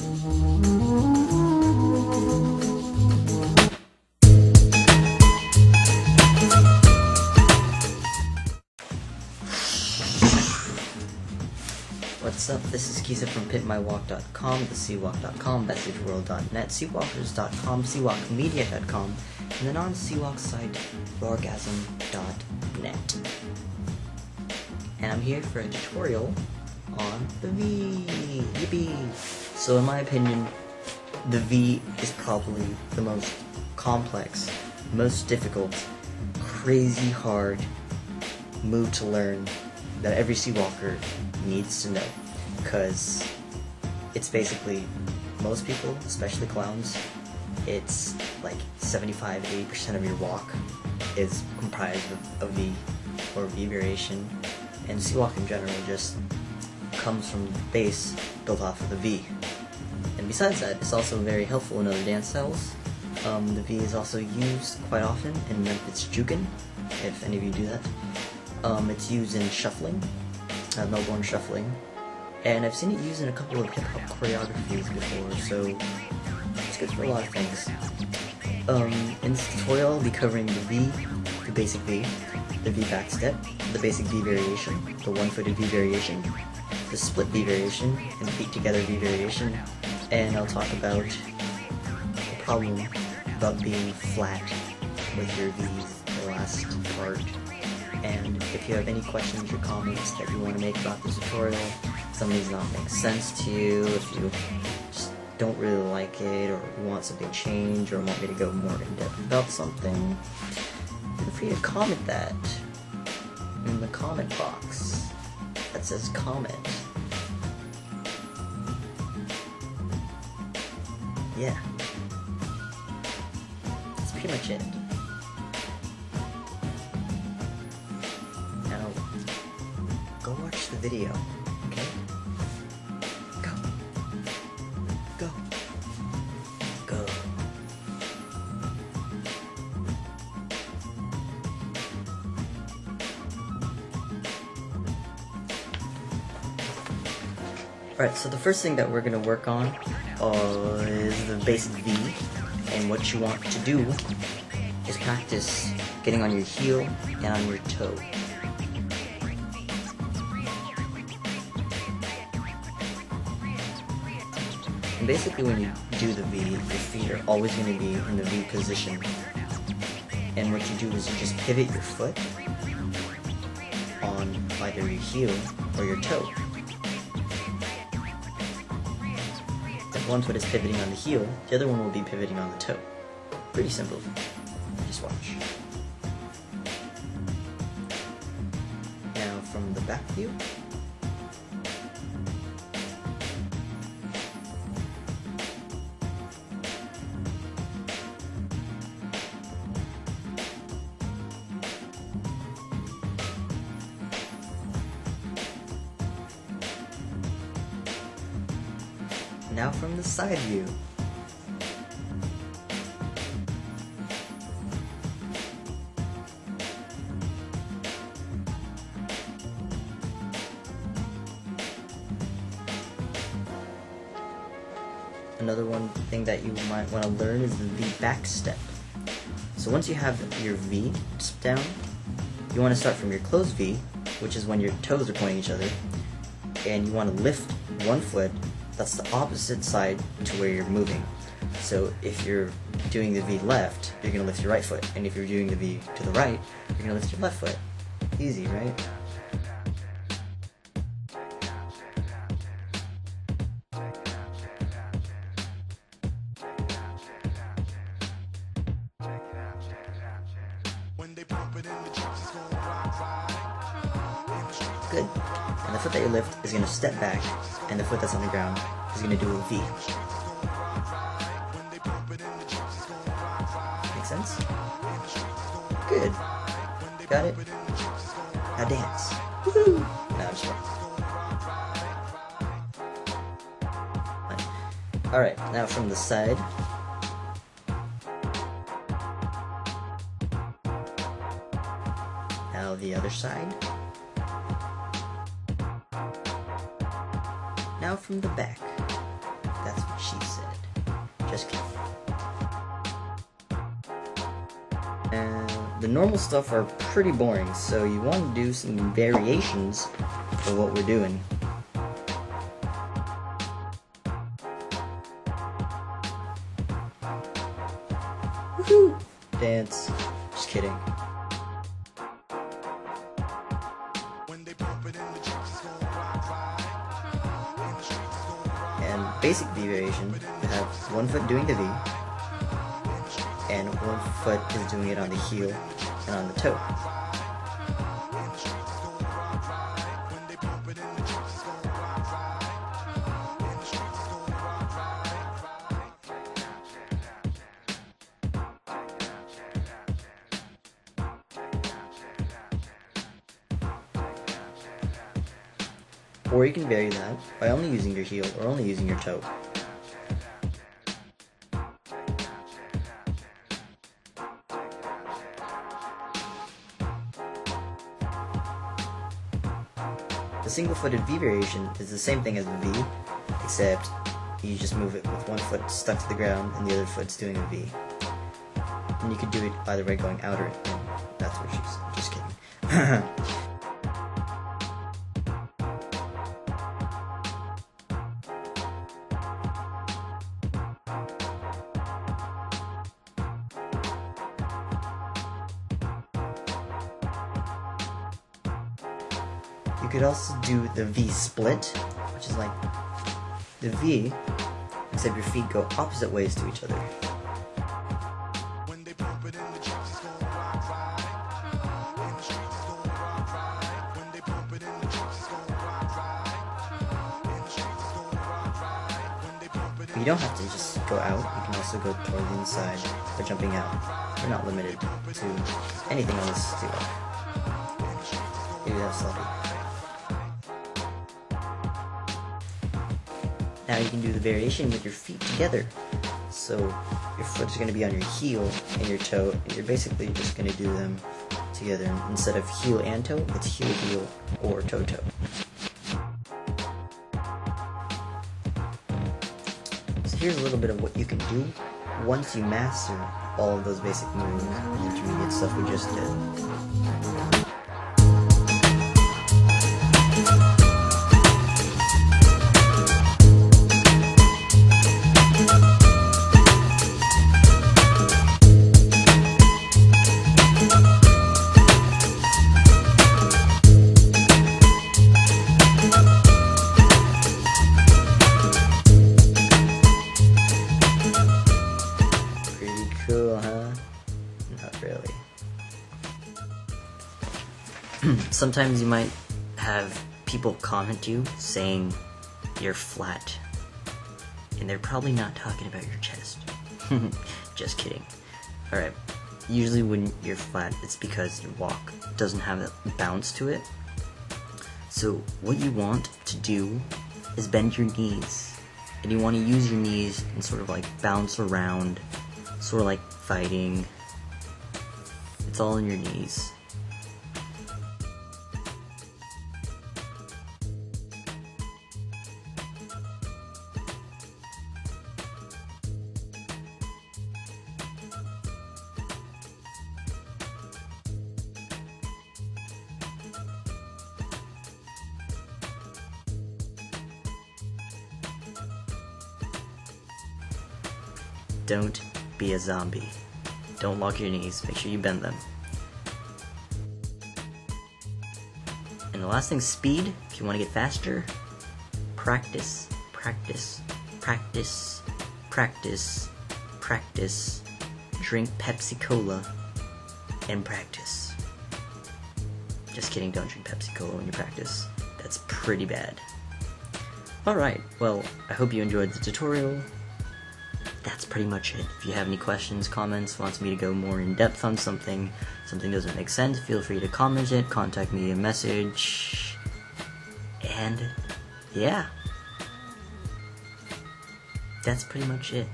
What's up? This is K.I.S.A from pitmywalk.com, the cwalk.com, messageworld.net, cwalkers.com, cwalkmedia.com, and the non-cwalk site, orgasm.net. And I'm here for a tutorial on the V. Yippee! So in my opinion, the V is probably the most complex, most difficult, crazy hard move to learn that every cwalker needs to know, because it's basically, most people, especially clowns, it's like 75-80% of your walk is comprised of a V or V variation, and cwalk in general just comes from the base built off of the V. And besides that, it's also very helpful in other dance styles. The V is also used quite often in Memphis juking, if any of you do that. It's used in shuffling, Melbourne shuffling, and I've seen it used in a couple of hip-hop choreographies before, so it's good for a lot of things. In this tutorial, I'll be covering the V, the basic V, the V-Backstep, the basic V variation, the one-footed V variation, the split V variation, and feet together V variation, and I'll talk about the problem about being flat with your V's, the last part. And if you have any questions or comments that you want to make about this tutorial, something's not making sense to you, if you just don't really like it, or you want something changed, or want me to go more in depth about something, feel free to comment that in the comment box that says comment. Yeah. That's pretty much it. Now, go watch the video, okay? Go. Go. Go. Alright, so the first thing that we're going to work on is the basic V, and what you want to do is practice getting on your heel and on your toe. And basically when you do the V, your feet are always going to be in the V position. And what you do is you just pivot your foot on either your heel or your toe. If one foot is pivoting on the heel, the other one will be pivoting on the toe. Pretty simple. Just watch. Now from the back view. Now from the side view. Another one thing that you might want to learn is the V-Backstep. So once you have your V down, you want to start from your closed V, which is when your toes are pointing each other, and you want to lift one foot. That's the opposite side to where you're moving. So if you're doing the V left, you're going to lift your right foot. And if you're doing the V to the right, you're going to lift your left foot. Easy, right? Good. And the foot that you lift is going to step back, and the foot that's on the ground is going to do a V. Make sense? Good. Got it? Now dance. Woohoo! Now just run. Alright, now from the side. Now the other side. Now from the back. That's what Just kidding. And the normal stuff are pretty boring, so you want to do some variations of what we're doing. Woohoo! Dance. Just kidding. And basic V variation, you have one foot doing the V, and one foot is doing it on the heel and on the toe. Or you can vary that by only using your heel or only using your toe. The single-footed V variation is the same thing as the V, except you just move it with one foot stuck to the ground and the other foot's doing a V. And you could do it either way, going out or in. That's what she's just kidding. You could also do the V split, which is like the V, except your feet go opposite ways to each other. But you don't have to just go out, you can also go toward the inside by jumping out. You're not limited to anything on this cwalk. Maybe that's sloppy. Now you can do the variation with your feet together. So your foot's going to be on your heel and your toe, and you're basically just going to do them together. Instead of heel and toe, it's heel, heel, or toe, toe. So here's a little bit of what you can do once you master all of those basic moves and intermediate stuff we just did. Cool, huh? Not really. Sometimes you might have people comment you saying you're flat, and they're probably not talking about your chest. Just kidding. Alright, usually when you're flat, it's because your walk doesn't have a bounce to it. So what you want to do is bend your knees, and you want to use your knees and sort of like bounce around, sort of like fighting. It's all in your knees. Don't be a zombie. Don't lock your knees, make sure you bend them. And the last thing, speed. If you want to get faster, practice, practice, practice, practice, practice. Drink Pepsi Cola and practice. Just kidding, don't drink Pepsi Cola when you practice. That's pretty bad. Alright, well, I hope you enjoyed the tutorial. That's pretty much it. If you have any questions, comments, wants me to go more in depth on something doesn't make sense, feel free to comment it, contact me a message, and yeah. That's pretty much it.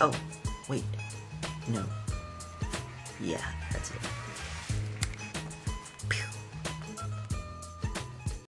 Oh, wait. No. Yeah, that's it.